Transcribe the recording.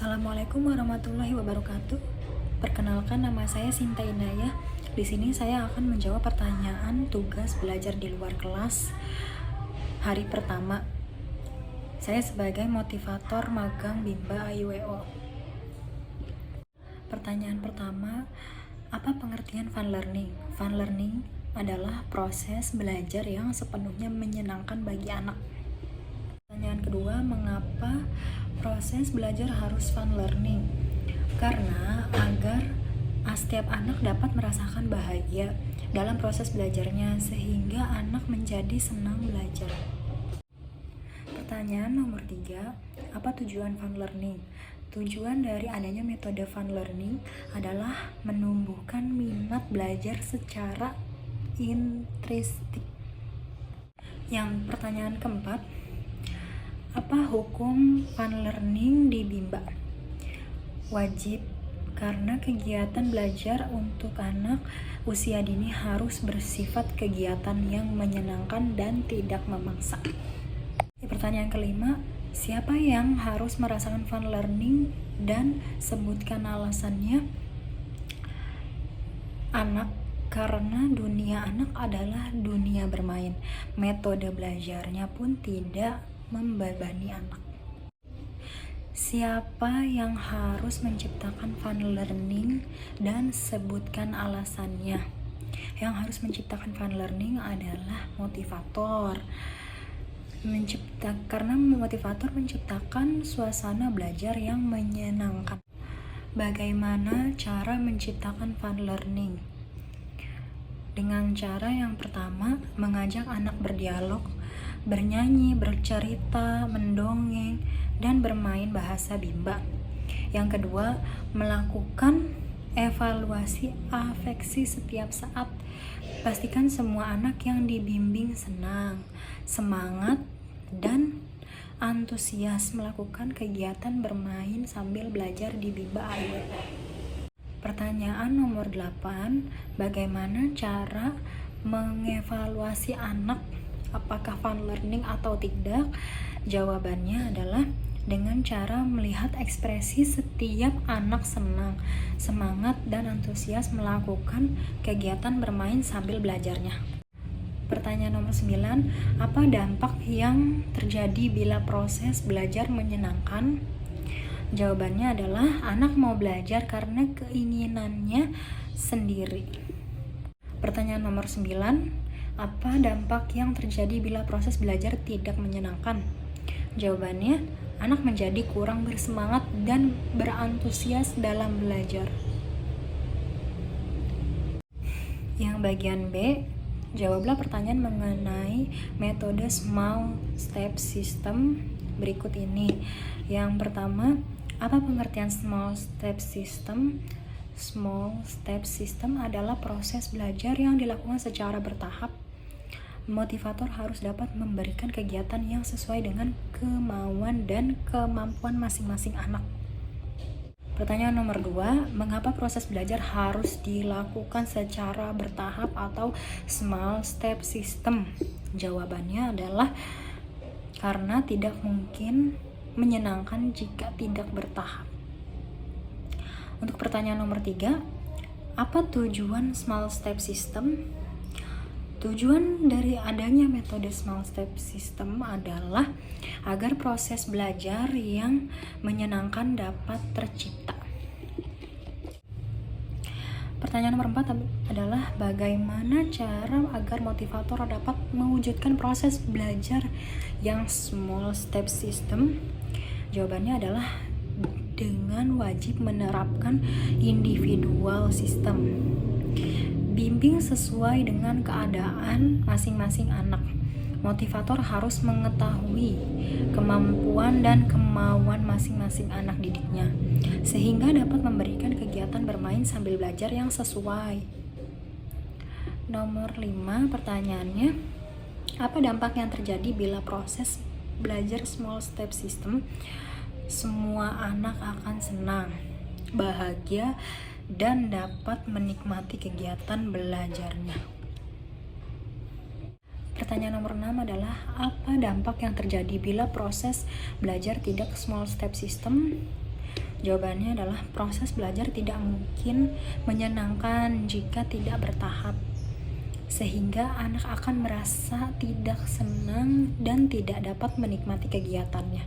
Assalamualaikum warahmatullahi wabarakatuh. Perkenalkan, nama saya Sinta Inayah. Di sini saya akan menjawab pertanyaan tugas belajar di luar kelas hari pertama. Saya sebagai motivator magang Bimba IWO. Pertanyaan pertama, apa pengertian fun learning? Fun learning adalah proses belajar yang sepenuhnya menyenangkan bagi anak. Pertanyaan kedua, mengapa proses belajar harus fun learning? Karena agar setiap anak dapat merasakan bahagia dalam proses belajarnya sehingga anak menjadi senang belajar. Pertanyaan nomor 3, apa tujuan fun learning? Tujuan dari adanya metode fun learning adalah menumbuhkan minat belajar secara intrinsik. Yang pertanyaan keempat, apa hukum fun learning di Bimba? Wajib, karena kegiatan belajar untuk anak usia dini harus bersifat kegiatan yang menyenangkan dan tidak memaksa. Pertanyaan kelima, siapa yang harus merasakan fun learning dan sebutkan alasannya? Anak, karena dunia anak adalah dunia bermain. Metode belajarnya pun tidak membebani anak. Siapa yang harus menciptakan fun learning dan sebutkan alasannya? Yang harus menciptakan fun learning adalah motivator. Karena motivator menciptakan suasana belajar yang menyenangkan. Bagaimana cara menciptakan fun learning? Dengan cara yang pertama, mengajak anak berdialog, bernyanyi, bercerita, mendongeng, dan bermain bahasa Bimba. Yang kedua, melakukan evaluasi afeksi setiap saat. Pastikan semua anak yang dibimbing senang, semangat, dan antusias melakukan kegiatan bermain sambil belajar di Bimba IWO. Pertanyaan nomor 8, bagaimana cara mengevaluasi anak apakah fun learning atau tidak? Jawabannya adalah dengan cara melihat ekspresi setiap anak senang, semangat, dan antusias melakukan kegiatan bermain sambil belajarnya. Pertanyaan nomor 9, apa dampak yang terjadi bila proses belajar menyenangkan? Jawabannya adalah anak mau belajar karena keinginannya sendiri. Pertanyaan nomor 9, apa dampak yang terjadi bila proses belajar tidak menyenangkan? Jawabannya, anak menjadi kurang bersemangat dan berantusias dalam belajar. Yang bagian B, jawablah pertanyaan mengenai metode small step system berikut ini. Yang pertama, apa pengertian small step system? Small step system adalah proses belajar yang dilakukan secara bertahap. Motivator harus dapat memberikan kegiatan yang sesuai dengan kemauan dan kemampuan masing-masing anak. Pertanyaan nomor 2, mengapa proses belajar harus dilakukan secara bertahap atau small step system? Jawabannya adalah karena tidak mungkin menyenangkan jika tidak bertahap. Untuk pertanyaan nomor 3, apa tujuan small step system? Tujuan dari adanya metode small step system adalah agar proses belajar yang menyenangkan dapat tercipta. Pertanyaan nomor 4 adalah bagaimana cara agar motivator dapat mewujudkan proses belajar yang small step system? Jawabannya adalah dengan wajib menerapkan individual system. Bimbing sesuai dengan keadaan masing-masing anak. Motivator harus mengetahui kemampuan dan kemauan masing-masing anak didiknya, sehingga dapat memberikan kegiatan bermain sambil belajar yang sesuai. Nomor 5, pertanyaannya, apa dampak yang terjadi bila proses belajar small step system? Semua anak akan senang, bahagia, dan dapat menikmati kegiatan belajarnya. Pertanyaan nomor 6 adalah apa dampak yang terjadi bila proses belajar tidak small step system? Jawabannya adalah proses belajar tidak mungkin menyenangkan jika tidak bertahap, sehingga anak akan merasa tidak senang dan tidak dapat menikmati kegiatannya.